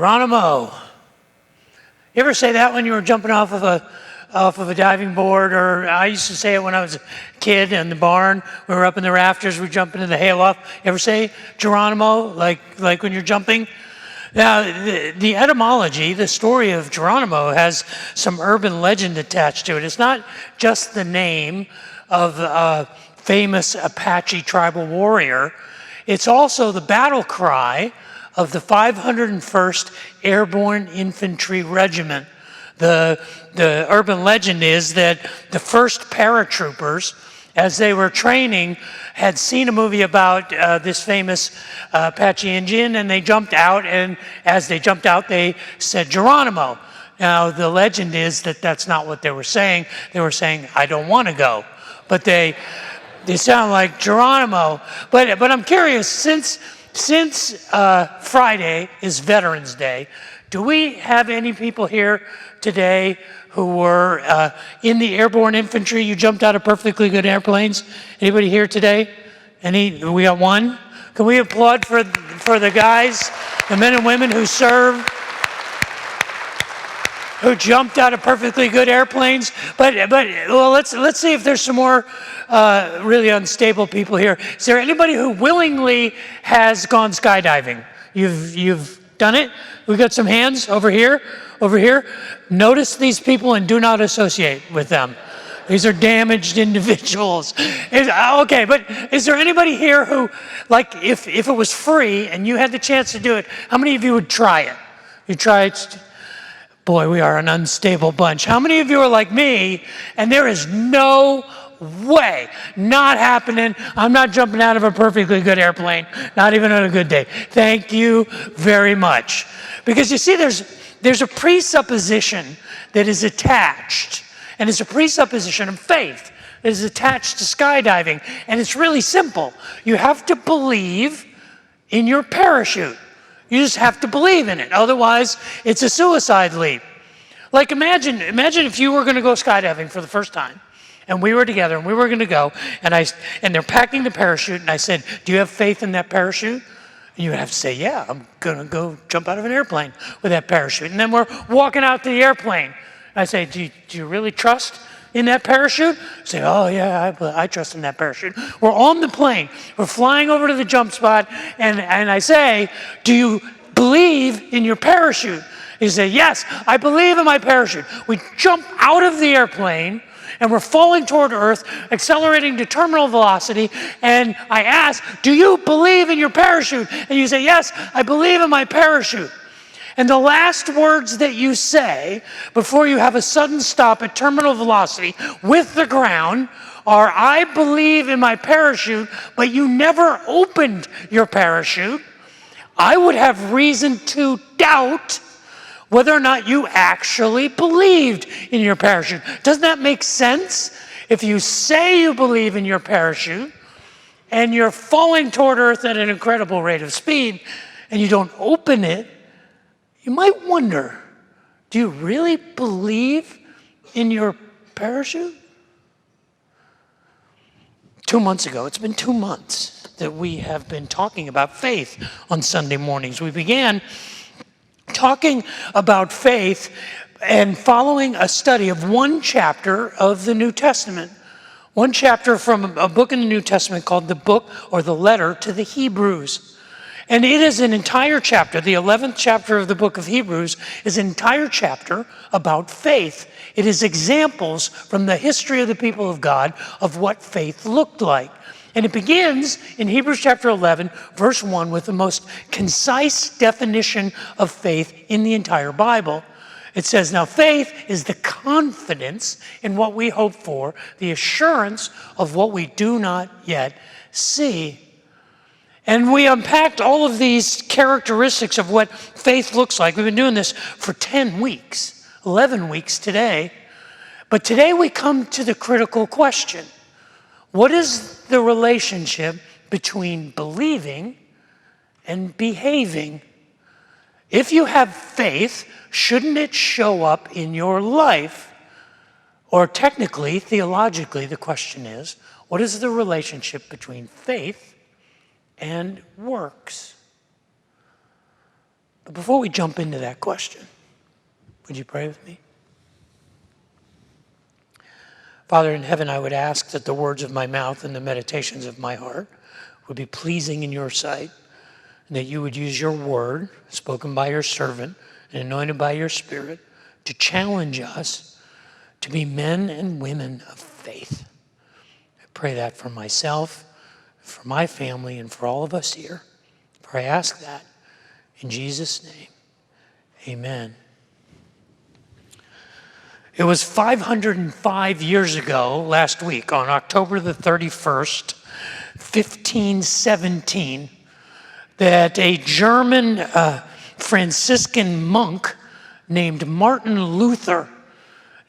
Geronimo. You ever say that when you were jumping off of a diving board? Or I used to say it when I was a kid in the barn. We were up in the rafters, we jump into the hayloft. You ever say Geronimo, like when you're jumping? Now, the etymology, the story of Geronimo has some urban legend attached to it. It's not just the name of a famous Apache tribal warrior. It's also the battle cry of the 501st Airborne Infantry Regiment. The urban legend is that the first paratroopers, as they were training, had seen a movie about this famous Apache Indian, and they jumped out, and as they jumped out, they said Geronimo. Now, the legend is that that's not what they were saying. They were saying, I don't want to go. But they sound like Geronimo. But I'm curious, since Friday is Veterans Day, do we have any people here today who were in the airborne infantry? You jumped out of perfectly good airplanes. Anybody here today? We got one? Can we applaud for the guys, the men and women who served, who jumped out of perfectly good airplanes? But well, let's see if there's some more really unstable people here. Is there anybody who willingly has gone skydiving? You've done it? We got some hands over here. Over here. Notice these people and do not associate with them. These are damaged individuals. Okay, but is there anybody here who, like, if it was free and you had the chance to do it, how many of you would try it? You try it? Boy, we are an unstable bunch. How many of you are like me and there is no way, not happening? I'm not jumping out of a perfectly good airplane, not even on a good day. Thank you very much. Because you see, there's a presupposition that is attached, and it's a presupposition of faith that is attached to skydiving, and it's really simple. You have to believe in your parachute. You just have to believe in it. Otherwise, it's a suicide leap. Like imagine if you were going to go skydiving for the first time, and we were together, and we were going to go, and they're packing the parachute, and I said, do you have faith in that parachute? And you would have to say, yeah, I'm going to go jump out of an airplane with that parachute. And then we're walking out to the airplane. I say, do you really trust in that parachute? I say, oh, yeah, I trust in that parachute. We're on the plane. We're flying over to the jump spot. And I say, do you believe in your parachute? He say, yes, I believe in my parachute. We jump out of the airplane, and we're falling toward Earth, accelerating to terminal velocity, and I ask, do you believe in your parachute? And you say, yes, I believe in my parachute. And the last words that you say before you have a sudden stop at terminal velocity with the ground are, I believe in my parachute, but you never opened your parachute. I would have reason to doubt whether or not you actually believed in your parachute. Doesn't that make sense? If you say you believe in your parachute and you're falling toward Earth at an incredible rate of speed and you don't open it, you might wonder, do you really believe in your parachute? 2 months ago, it's been 2 months that we have been talking about faith on Sunday mornings. We began talking about faith and following a study of one chapter of the New Testament. One chapter from a book in the New Testament called the book or the letter to the Hebrews. And it is an entire chapter. The 11th chapter of the book of Hebrews is an entire chapter about faith. It is examples from the history of the people of God of what faith looked like. And it begins in Hebrews chapter 11, verse 1, with the most concise definition of faith in the entire Bible. It says, now faith is the confidence in what we hope for, the assurance of what we do not yet see. And we unpacked all of these characteristics of what faith looks like. We've been doing this for 10 weeks, 11 weeks today. But today we come to the critical question. What is the relationship between believing and behaving? If you have faith, shouldn't it show up in your life? Or technically, theologically, the question is, what is the relationship between faith and works? But before we jump into that question, would you pray with me? Father in heaven, I would ask that the words of my mouth and the meditations of my heart would be pleasing in your sight, and that you would use your word, spoken by your servant and anointed by your Spirit, to challenge us to be men and women of faith. I pray that for myself, for my family, and for all of us here. For I ask that in Jesus' name, amen. It was 505 years ago, last week, on October the 31st, 1517, that a German Franciscan monk named Martin Luther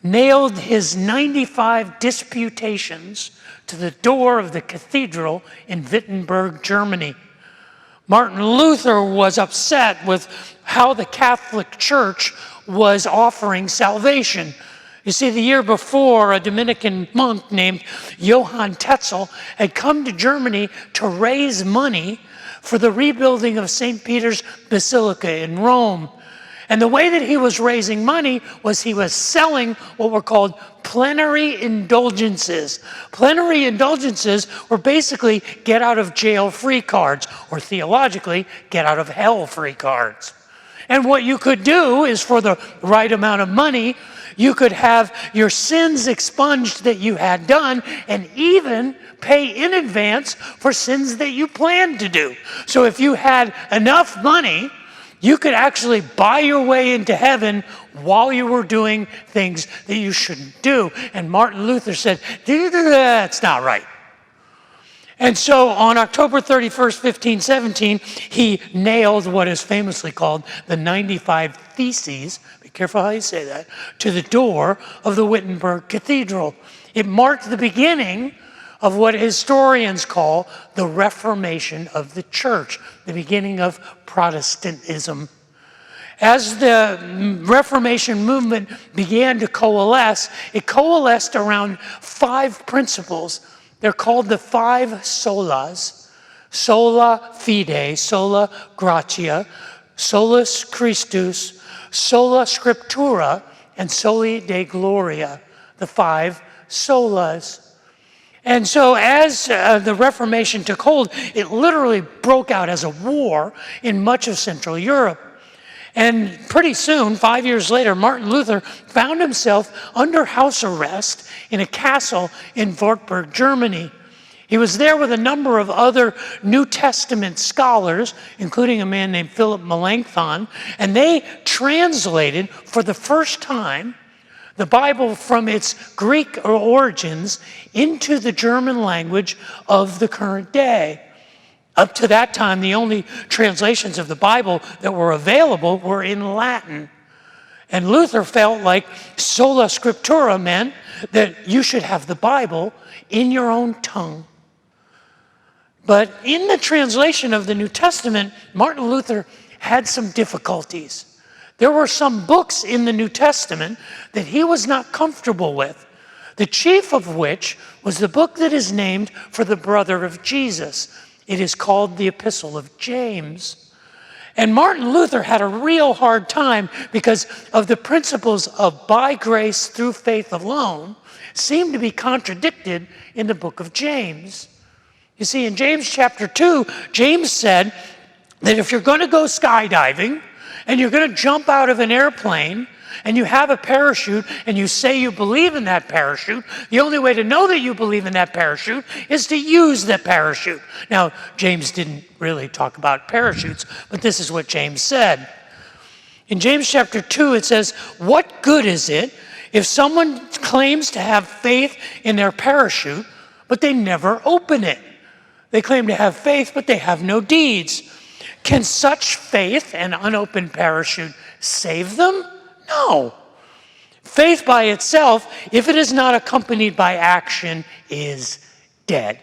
nailed his 95 disputations to the door of the cathedral in Wittenberg, Germany. Martin Luther was upset with how the Catholic Church was offering salvation. You see, the year before, a Dominican monk named Johann Tetzel had come to Germany to raise money for the rebuilding of St. Peter's Basilica in Rome. And the way that he was raising money was he was selling what were called plenary indulgences. Plenary indulgences were basically get out of jail free cards, or theologically, get out of hell free cards. And what you could do is, for the right amount of money, you could have your sins expunged that you had done, and even pay in advance for sins that you planned to do. So if you had enough money, you could actually buy your way into heaven while you were doing things that you shouldn't do. And Martin Luther said, that's not right. And so on October 31st, 1517, he nailed what is famously called the 95 Theses, be careful how you say that, to the door of the Wittenberg Cathedral. It marked the beginning of what historians call the Reformation of the Church, the beginning of Protestantism. As the Reformation movement began to coalesce, it coalesced around 5 principles. They're called the 5 solas: sola fide, sola gratia, solus Christus, sola scriptura, and soli Deo gloria, the 5 solas. And so as the Reformation took hold, it literally broke out as a war in much of Central Europe. And pretty soon, 5 years later, Martin Luther found himself under house arrest in a castle in Wartburg, Germany. He was there with a number of other New Testament scholars, including a man named Philip Melanchthon, and they translated for the first time the Bible from its Greek origins into the German language of the current day. Up to that time, the only translations of the Bible that were available were in Latin. And Luther felt like sola scriptura meant that you should have the Bible in your own tongue. But in the translation of the New Testament, Martin Luther had some difficulties. There were some books in the New Testament that he was not comfortable with, the chief of which was the book that is named for the brother of Jesus. It is called the Epistle of James. And Martin Luther had a real hard time because of the principles of by grace through faith alone seem to be contradicted in the book of James. You see, in James chapter 2, James said that if you're going to go skydiving, and you're going to jump out of an airplane, and you have a parachute, and you say you believe in that parachute, the only way to know that you believe in that parachute is to use that parachute. Now, James didn't really talk about parachutes, but this is what James said. In James chapter 2, it says, "What good is it if someone claims to have faith in their parachute, but they never open it? They claim to have faith, but they have no deeds. Can such faith, an unopened parachute, save them? No. Faith by itself, if it is not accompanied by action, is dead."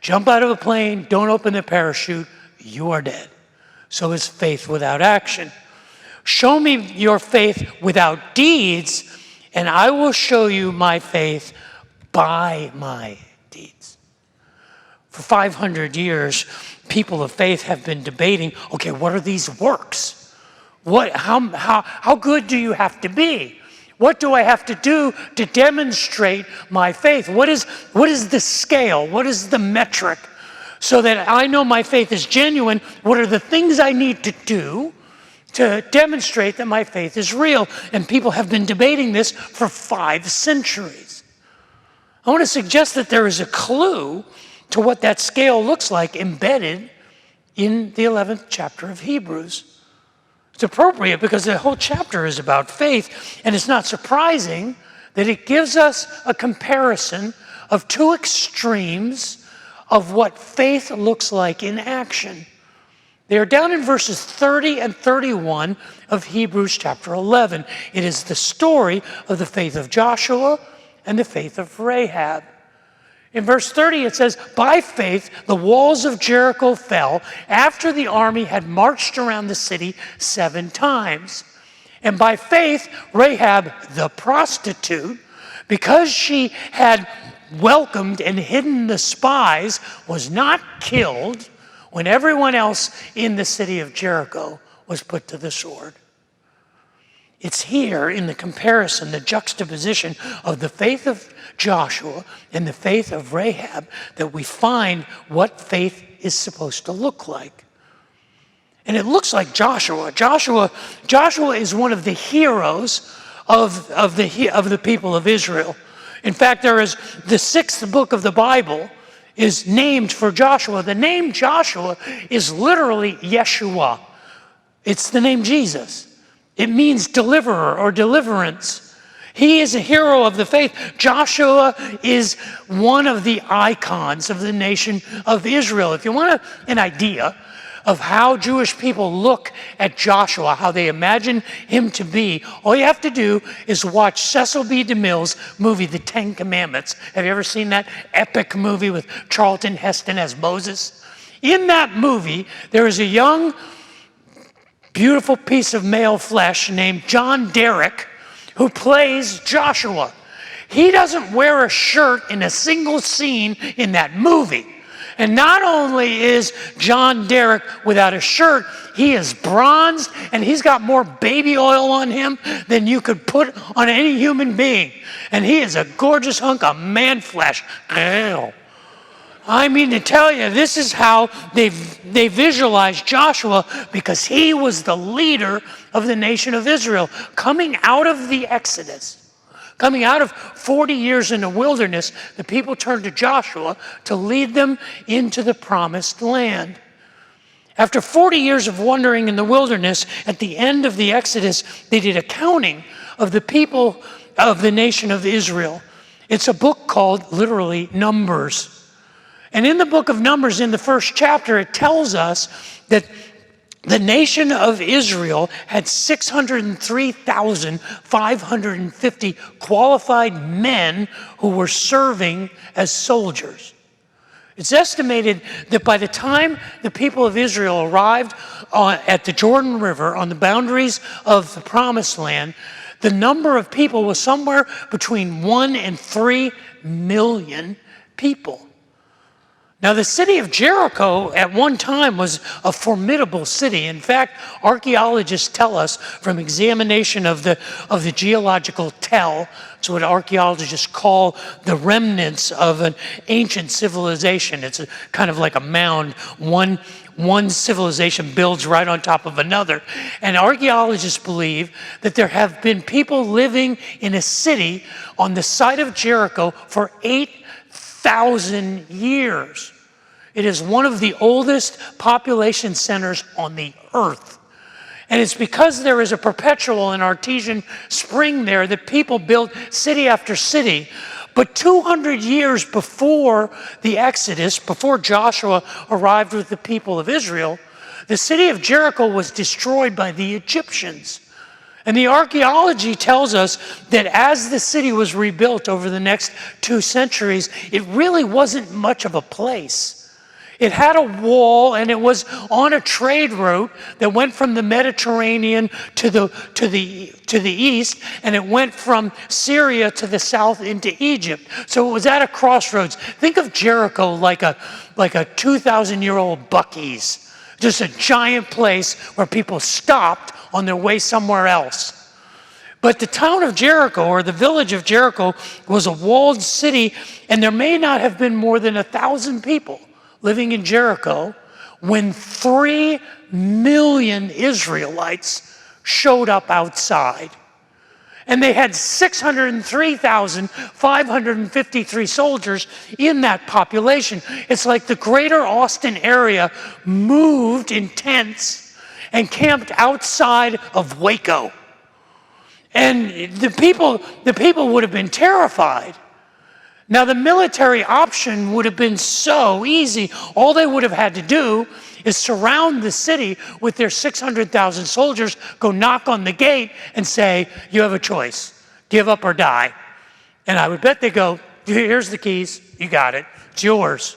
Jump out of a plane, don't open the parachute, you are dead. So is faith without action. Show me your faith without deeds, and I will show you my faith by my deeds. For 500 years, people of faith have been debating, okay, what are these works? How good do you have to be? What do I have to do to demonstrate my faith? What is the scale? What is the metric? So that I know my faith is genuine, what are the things I need to do to demonstrate that my faith is real? And people have been debating this for 5 centuries. I want to suggest that there is a clue to what that scale looks like embedded in the 11th chapter of Hebrews. It's appropriate because the whole chapter is about faith, and it's not surprising that it gives us a comparison of 2 extremes of what faith looks like in action. They are down in verses 30 and 31 of Hebrews chapter 11. It is the story of the faith of Joshua and the faith of Rehab. In verse 30 it says, "By faith the walls of Jericho fell after the army had marched around the city 7 times. And by faith Rahab the prostitute, because she had welcomed and hidden the spies, was not killed when everyone else in the city of Jericho was put to the sword." It's here in the comparison, the juxtaposition of the faith of Joshua and the faith of Rahab, that we find what faith is supposed to look like. And it looks like Joshua. Joshua is one of the heroes of the people of Israel. In fact, there is the 6th book of the Bible is named for Joshua. The name Joshua is literally Yeshua. It's the name Jesus. It means deliverer or deliverance. He is a hero of the faith. Joshua is one of the icons of the nation of Israel. If you want an idea of how Jewish people look at Joshua, how they imagine him to be, all you have to do is watch Cecil B. DeMille's movie, The 10 Commandments. Have you ever seen that epic movie with Charlton Heston as Moses? In that movie, there is a young, beautiful piece of male flesh named John Derrick who plays Joshua. He doesn't wear a shirt in a single scene in that movie. And not only is John Derrick without a shirt, he is bronzed and he's got more baby oil on him than you could put on any human being. And he is a gorgeous hunk of man flesh. Ew. I mean to tell you, this is how they visualized Joshua, because he was the leader of the nation of Israel, coming out of the Exodus. Coming out of 40 years in the wilderness, the people turned to Joshua to lead them into the promised land. After 40 years of wandering in the wilderness, at the end of the Exodus, they did a counting of the people of the nation of Israel. It's a book called, literally, Numbers. And in the book of Numbers, in the 1st chapter, it tells us that the nation of Israel had 603,550 qualified men who were serving as soldiers. It's estimated that by the time the people of Israel arrived at the Jordan River on the boundaries of the Promised Land, the number of people was somewhere between 1 and 3 million people. Now, the city of Jericho at one time was a formidable city. In fact, archaeologists tell us from examination of the geological tell, it's what archaeologists call the remnants of an ancient civilization. It's kind of like a mound. One civilization builds right on top of another. And archaeologists believe that there have been people living in a city on the site of Jericho for 8,000 years. It is one of the oldest population centers on the earth. And it's because there is a perpetual and artesian spring there that people built city after city. But 200 years before the Exodus, before Joshua arrived with the people of Israel, the city of Jericho was destroyed by the Egyptians. And the archaeology tells us that as the city was rebuilt over the next 2 centuries, it really wasn't much of a place. It had a wall, and it was on a trade route that went from the Mediterranean to the east, and it went from Syria to the south into Egypt. So it was at a crossroads. Think of Jericho like a 2,000-year-old Buc-ee's. Just a giant place where people stopped on their way somewhere else. But the town of Jericho, or the village of Jericho, was a walled city, and there may not have been more than 1,000 people living in Jericho when 3 million Israelites showed up outside. And they had 603,553 soldiers in that population. It's like the greater Austin area moved in tents and camped outside of Waco. And the people would have been terrified. Now, the military option would have been so easy. All they would have had to do is surround the city with their 600,000 soldiers, go knock on the gate and say, you have a choice, give up or die. And I would bet they go, here's the keys, you got it, it's yours.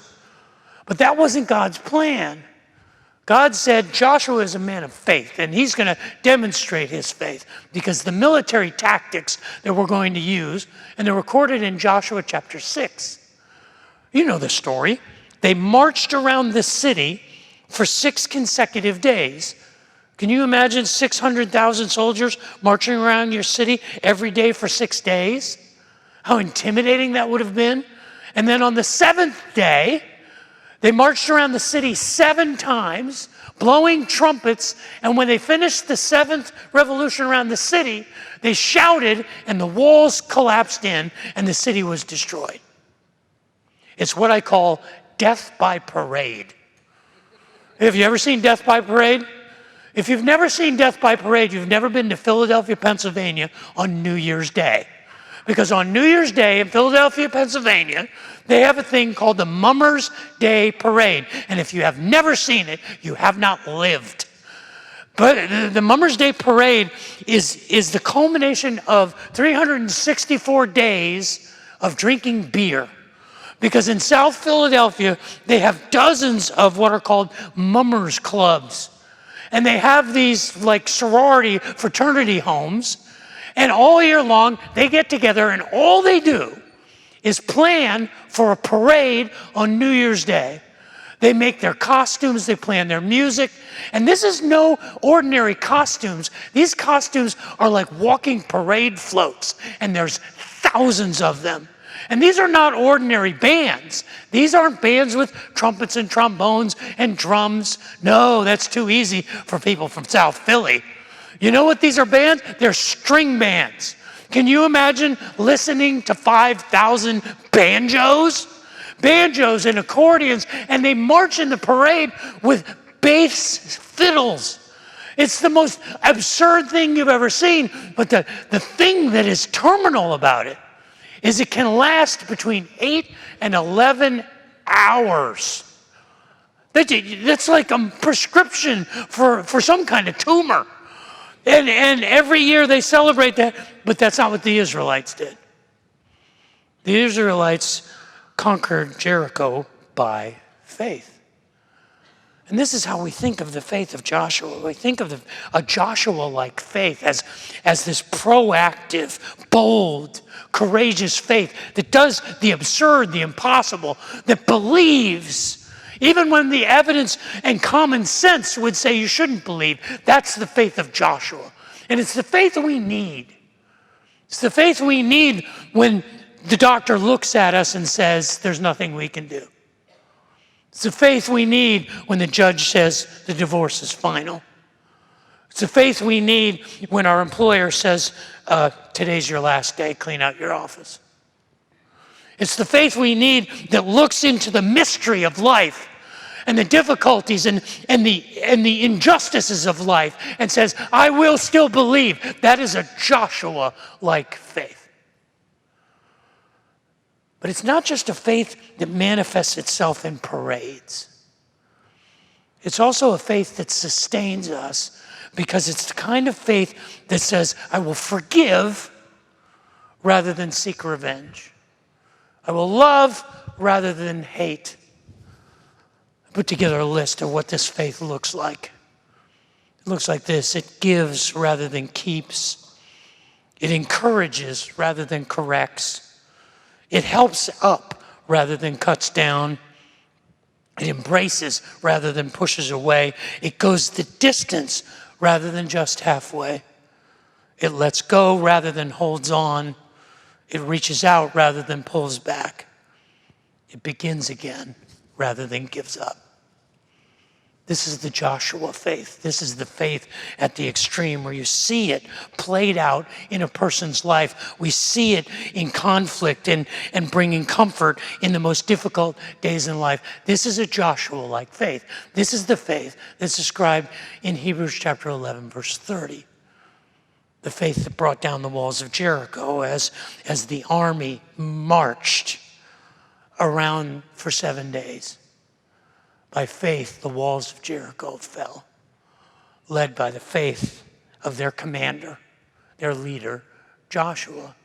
But that wasn't God's plan. God said Joshua is a man of faith, and he's going to demonstrate his faith, because the military tactics that we're going to use, and they're recorded in Joshua chapter 6. You know the story. They marched around the city for 6 consecutive days. Can you imagine 600,000 soldiers marching around your city every day for 6 days? How intimidating that would have been. And then on the 7th day, they marched around the city 7 times, blowing trumpets, and when they finished the 7th revolution around the city, they shouted, and the walls collapsed in, and the city was destroyed. It's what I call death by parade. Have you ever seen death by parade? If you've never seen death by parade, you've never been to Philadelphia, Pennsylvania on New Year's Day. Because on New Year's Day in Philadelphia, Pennsylvania, they have a thing called the Mummers Day Parade. And if you have never seen it, you have not lived. But the Mummers Day Parade is the culmination of 364 days of drinking beer. Because in South Philadelphia, they have dozens of what are called mummers clubs. And they have these like sorority, fraternity homes. And all year long, they get together, and all they do is plan for a parade on New Year's Day. They make their costumes, they plan their music, and this is no ordinary costumes. These costumes are like walking parade floats, and there's thousands of them. And these are not ordinary bands. These aren't bands with trumpets and trombones and drums. No, that's too easy for people from South Philly. You know what these are bands? They're string bands. Can you imagine listening to 5,000 banjos? Banjos and accordions, and they march in the parade with bass fiddles. It's the most absurd thing you've ever seen, but the thing that is terminal about it is it can last between 8 and 11 hours. That's like a prescription for some kind of tumor. And every year they celebrate that, but that's not what the Israelites did. The Israelites conquered Jericho by faith. And this is how we think of the faith of Joshua. We think of a Joshua-like faith as this proactive, bold, courageous faith that does the absurd, the impossible, that believes even when the evidence and common sense would say you shouldn't believe. That's the faith of Joshua. And it's the faith we need. It's the faith we need when the doctor looks at us and says, there's nothing we can do. It's the faith we need when the judge says the divorce is final. It's the faith we need when our employer says, today's your last day, clean out your office. It's the faith we need that looks into the mystery of life and the difficulties and the injustices of life and says, I will still believe. That is a Joshua-like faith. But it's not just a faith that manifests itself in parades. It's also a faith that sustains us because it's the kind of faith that says, I will forgive rather than seek revenge. I will love rather than hate. I put together a list of what this faith looks like. It looks like this. It gives rather than keeps. It encourages rather than corrects. It helps up rather than cuts down. It embraces rather than pushes away. It goes the distance rather than just halfway. It lets go rather than holds on. It reaches out rather than pulls back. It begins again rather than gives up. This is the Joshua faith. This is the faith at the extreme where you see it played out in a person's life. We see it in conflict and bringing comfort in the most difficult days in life. This is a Joshua-like faith. This is the faith that's described in Hebrews chapter 11, verse 30. The faith that brought down the walls of Jericho as the army marched around for 7 days. By faith, the walls of Jericho fell, led by the faith of their commander, their leader, Joshua.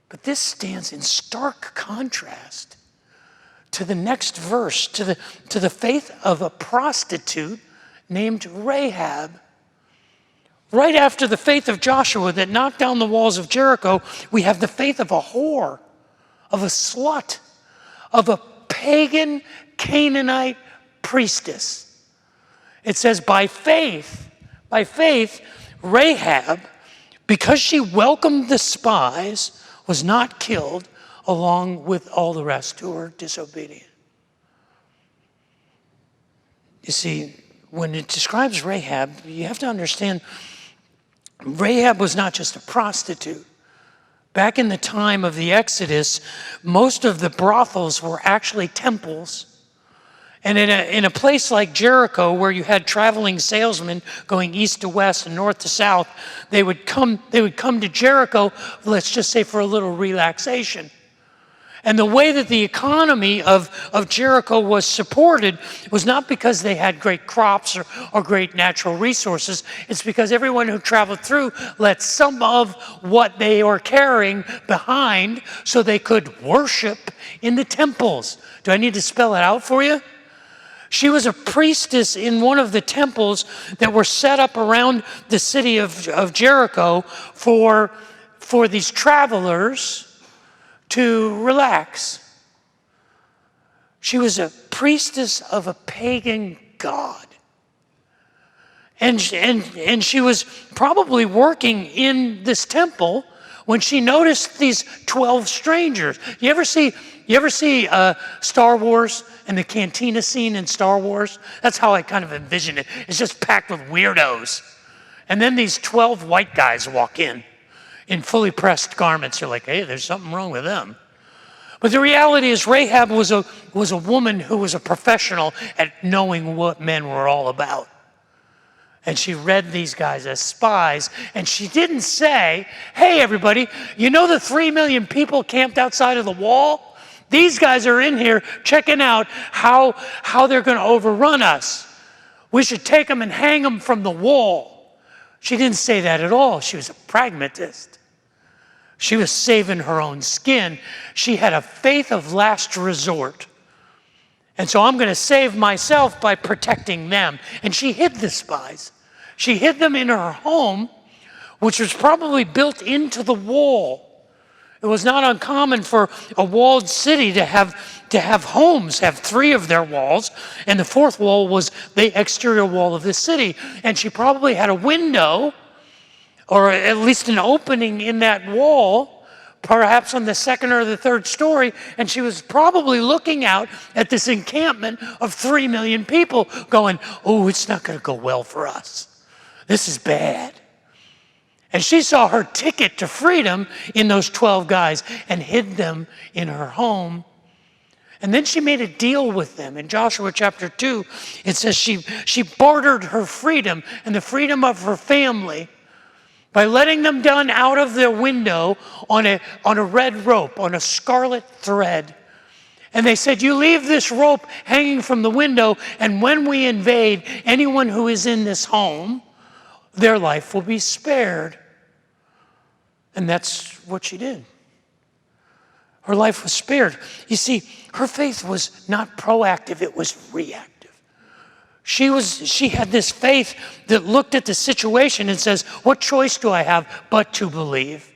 But this stands in stark contrast to the next verse, to the faith of a prostitute named Rehab. Right after the faith of Joshua that knocked down the walls of Jericho, we have the faith of a whore, of a slut, of a pagan Canaanite priestess. It says, by faith, Rahab, because she welcomed the spies, was not killed along with all the rest who were disobedient. You see, when it describes Rahab, you have to understand, Rahab was not just a prostitute. Back in the time of the Exodus, most of the brothels were actually temples. And in a place like Jericho, where you had traveling salesmen going east to west and north to south, they would come to Jericho, let's just say for a little relaxation. And the way that the economy of Jericho was supported was not because they had great crops or great natural resources. It's because everyone who traveled through let some of what they were carrying behind so they could worship in the temples. Do I need to spell it out for you? She was a priestess in one of the temples that were set up around the city of Jericho for these travelers to relax. She was a priestess of a pagan god. And she was probably working in this temple when she noticed these 12 strangers. You ever see Star Wars and the cantina scene in Star Wars? That's how I kind of envision it. It's just packed with weirdos. And then these 12 white guys walk in fully pressed garments. You're like, hey, there's something wrong with them. But the reality is Rahab was a woman who was a professional at knowing what men were all about. And she read these guys as spies, and she didn't say, hey, everybody, you know the 3 million people camped outside of the wall? These guys are in here checking out how they're going to overrun us. We should take them and hang them from the wall. She didn't say that at all. She was a pragmatist. She was saving her own skin. She had a faith of last resort. And so I'm going to save myself by protecting them. And she hid the spies. She hid them in her home, which was probably built into the wall. It was not uncommon for a walled city to have homes, have 3 of their walls, and the 4th wall was the exterior wall of the city. And she probably had a window, or at least an opening in that wall, perhaps on the 2nd or the 3rd story, and she was probably looking out at this encampment of 3 million people going, oh, it's not going to go well for us. This is bad. And she saw her ticket to freedom in those 12 guys and hid them in her home. And then she made a deal with them. In Joshua chapter 2, it says she bartered her freedom and the freedom of her family by letting them down out of their window on a red rope, on a scarlet thread. And they said, you leave this rope hanging from the window, and when we invade anyone who is in this home, their life will be spared. And that's what she did. Her life was spared. You see, her faith was not proactive, it was reactive. She had this faith that looked at the situation and says, what choice do I have but to believe?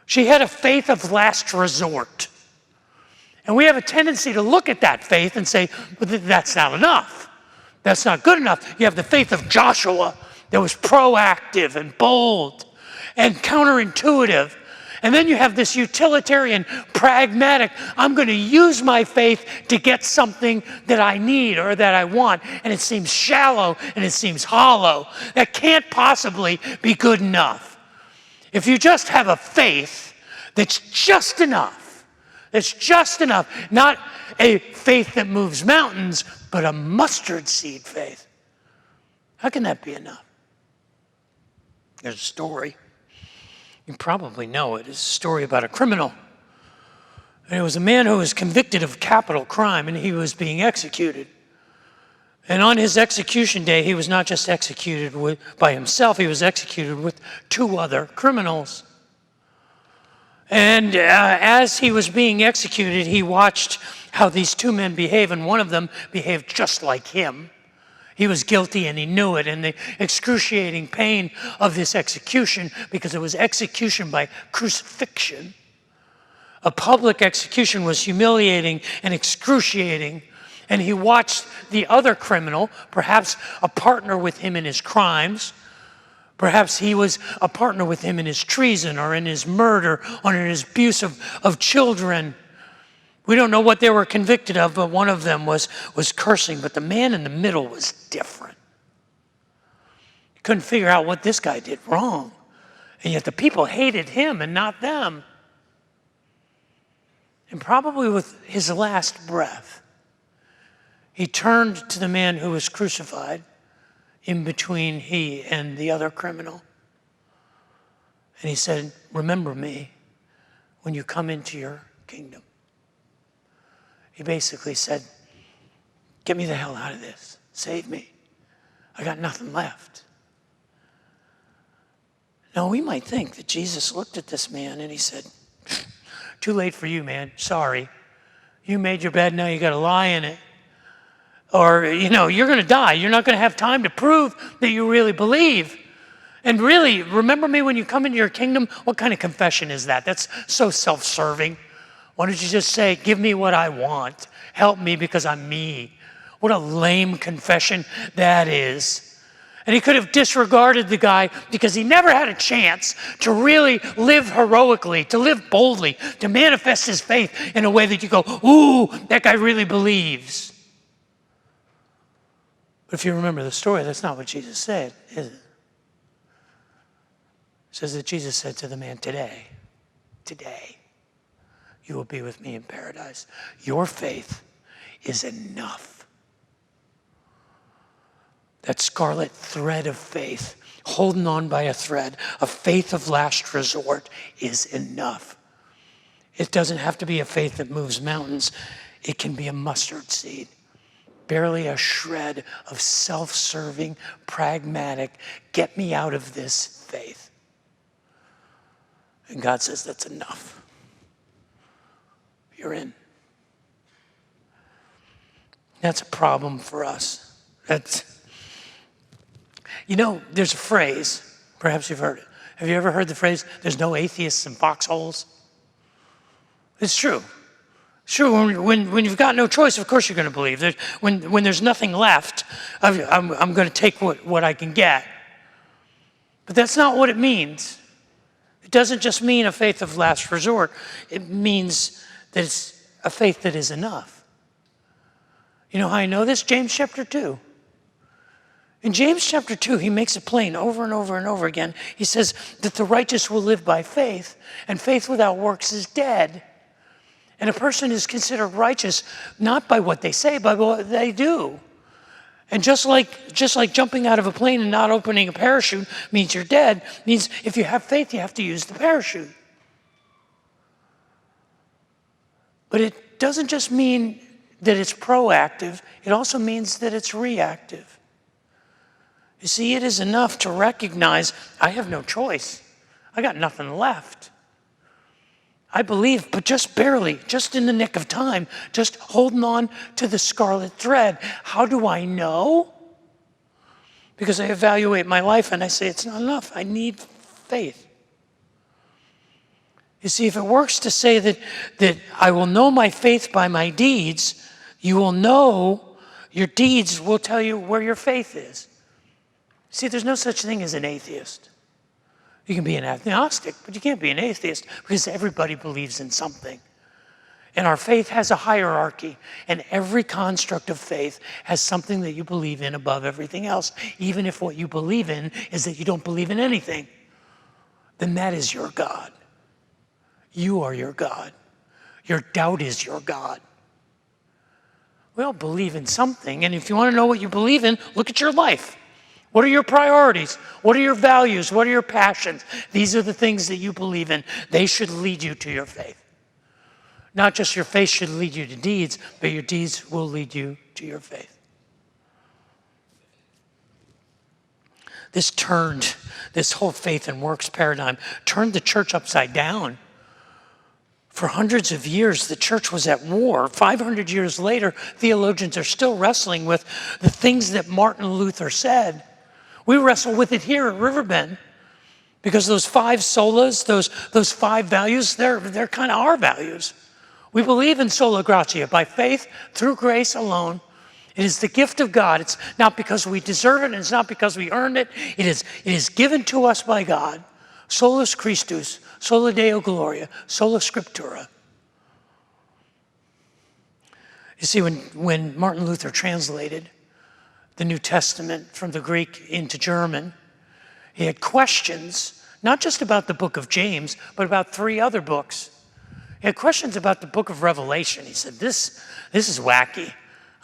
She had a faith of last resort. And we have a tendency to look at that faith and say, but that's not enough. That's not good enough. You have the faith of Joshua that was proactive and bold and counterintuitive. And then you have this utilitarian, pragmatic, I'm going to use my faith to get something that I need or that I want. And it seems shallow and it seems hollow. That can't possibly be good enough. If you just have a faith that's just enough, not a faith that moves mountains, but a mustard seed faith, how can that be enough? There's a story. You probably know it. It's a story about a criminal. And it was a man who was convicted of capital crime, and he was being executed. And on his execution day, he was not just executed by himself, he was executed with 2 other criminals. And as he was being executed, he watched how these 2 men behave, and one of them behaved just like him. He was guilty and he knew it, and the excruciating pain of this execution, because it was execution by crucifixion. A public execution was humiliating and excruciating, and he watched the other criminal, perhaps a partner with him in his crimes, perhaps he was a partner with him in his treason or in his murder or in his abuse of children. We don't know what they were convicted of, but one of them was cursing. But the man in the middle was different. He couldn't figure out what this guy did wrong. And yet the people hated him and not them. And probably with his last breath, he turned to the man who was crucified in between he and the other criminal. And he said, remember me when you come into your kingdom. He basically said, get me the hell out of this. Save me. I got nothing left. Now, we might think that Jesus looked at this man and he said, too late for you, man. Sorry. You made your bed, now you got to lie in it. Or, you're going to die. You're not going to have time to prove that you really believe. And really, remember me when you come into your kingdom? What kind of confession is that? That's so self-serving. Why don't you just say, give me what I want. Help me because I'm me. What a lame confession that is. And he could have disregarded the guy because he never had a chance to really live heroically, to live boldly, to manifest his faith in a way that you go, ooh, that guy really believes. But if you remember the story, that's not what Jesus said, is it? It says that Jesus said to the man, today, you will be with me in paradise. Your faith is enough. That scarlet thread of faith, holding on by a thread, a faith of last resort, is enough. It doesn't have to be a faith that moves mountains. It can be a mustard seed, barely a shred of self-serving, pragmatic, get me out of this faith. And God says, that's enough. You're in. That's a problem for us. There's a phrase, perhaps you've heard it. Have you ever heard the phrase, there's no atheists in foxholes? It's true. Sure, when you've got no choice, of course you're going to believe. When there's nothing left, I'm going to take what I can get. But that's not what it means. It doesn't just mean a faith of last resort. It means that it's a faith that is enough. You know how I know this? James chapter 2. In James chapter 2, he makes it plain over and over and over again. He says that the righteous will live by faith, and faith without works is dead. And a person is considered righteous not by what they say, but by what they do. And just like jumping out of a plane and not opening a parachute means you're dead, means if you have faith, you have to use the parachute. But it doesn't just mean that it's proactive, it also means that it's reactive. You see, it is enough to recognize I have no choice. I got nothing left. I believe, but just barely, just in the nick of time, just holding on to the scarlet thread. How do I know? Because I evaluate my life and I say it's not enough. I need faith. You see, if it works to say that I will know my faith by my deeds, you will know, your deeds will tell you where your faith is. See, there's no such thing as an atheist. You can be an agnostic, but you can't be an atheist because everybody believes in something. And our faith has a hierarchy, and every construct of faith has something that you believe in above everything else. Even if what you believe in is that you don't believe in anything, then that is your God. You are your God. Your doubt is your God. We all believe in something, and if you want to know what you believe in, look at your life. What are your priorities? What are your values? What are your passions? These are the things that you believe in. They should lead you to your faith. Not just your faith should lead you to deeds, but your deeds will lead you to your faith. This whole faith and works paradigm turned the church upside down. For hundreds of years, the church was at war. 500 years later, theologians are still wrestling with the things that Martin Luther said. We wrestle with it here at Riverbend because those 5 solas, those 5 values, they're kind of our values. We believe in sola gratia, by faith, through grace alone. It is the gift of God. It's not because we deserve it, and it's not because we earned it. It is given to us by God. Solus Christus, sola Deo Gloria, sola Scriptura. You see, when Martin Luther translated the New Testament from the Greek into German, he had questions, not just about the book of James, but about 3 other books. He had questions about the book of Revelation. He said, this is wacky.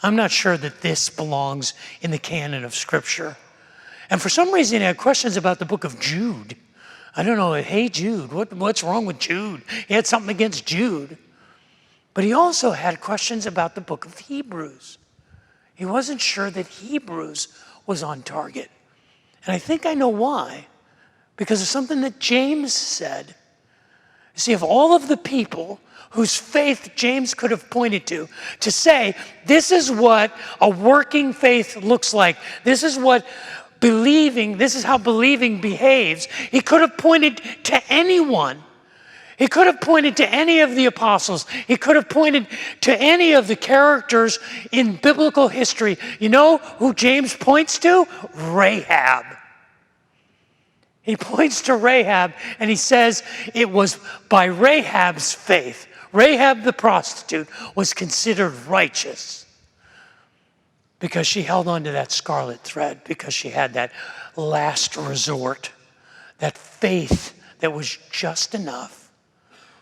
I'm not sure that this belongs in the canon of Scripture. And for some reason, he had questions about the book of Jude. I don't know, hey Jude, what's wrong with Jude? He had something against Jude. But he also had questions about the book of Hebrews. He wasn't sure that Hebrews was on target. And I think I know why. Because of something that James said. You see, of all of the people whose faith James could have pointed to say, this is what a working faith looks like. This is how believing behaves. He could have pointed to anyone. He could have pointed to any of the apostles. He could have pointed to any of the characters in biblical history. You know who James points to? Rehab. He points to Rehab and he says it was by Rahab's faith. Rehab the prostitute was considered righteous because she held on to that scarlet thread, because she had that last resort, that faith that was just enough,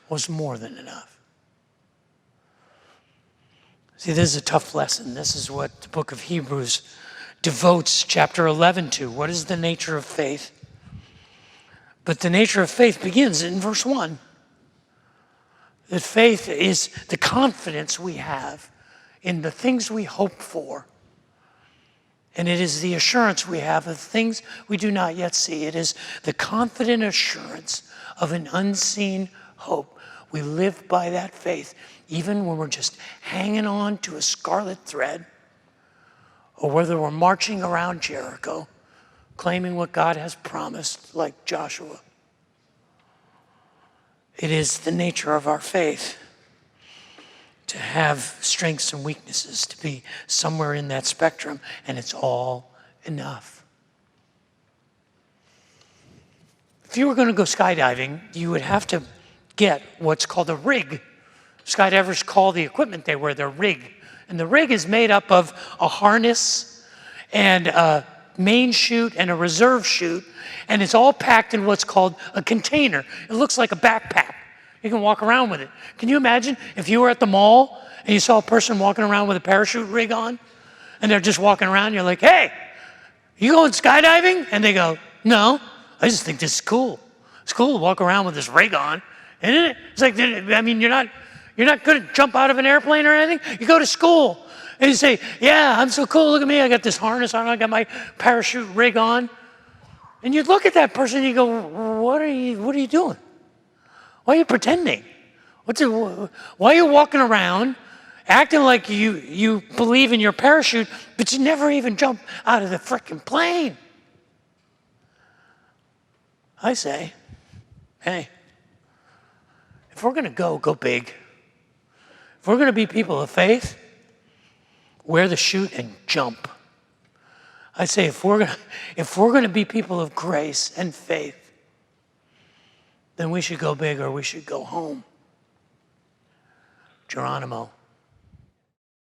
was more than enough. See, this is a tough lesson. This is what the book of Hebrews devotes chapter 11 to. What is the nature of faith? But the nature of faith begins in verse 1. That faith is the confidence we have in the things we hope for. And it is the assurance we have of things we do not yet see. It is the confident assurance of an unseen hope. We live by that faith, even when we're just hanging on to a scarlet thread, or whether we're marching around Jericho, claiming what God has promised, like Joshua. It is the nature of our faith to have strengths and weaknesses, to be somewhere in that spectrum, and it's all enough. If you were going to go skydiving, you would have to get what's called a rig. Skydivers call the equipment they wear their rig. And the rig is made up of a harness and a main chute and a reserve chute, and it's all packed in what's called a container. It looks like a backpack. You can walk around with it. Can you imagine if you were at the mall and you saw a person walking around with a parachute rig on, and they're just walking around, you're like, hey, you going skydiving? And they go, no, I just think this is cool. It's cool to walk around with this rig on, isn't it? It's like, I mean, you're not going to jump out of an airplane or anything. You go to school and you say, yeah, I'm so cool. Look at me. I got this harness on. I got my parachute rig on. And you look at that person and you go, what are you doing? Why are you pretending? Why are you walking around acting like you believe in your parachute, but you never even jump out of the frickin' plane? I say, hey, if we're going to go big. If we're going to be people of faith, wear the chute and jump. I say if we're going to be people of grace and faith, then we should go big or we should go home. Geronimo.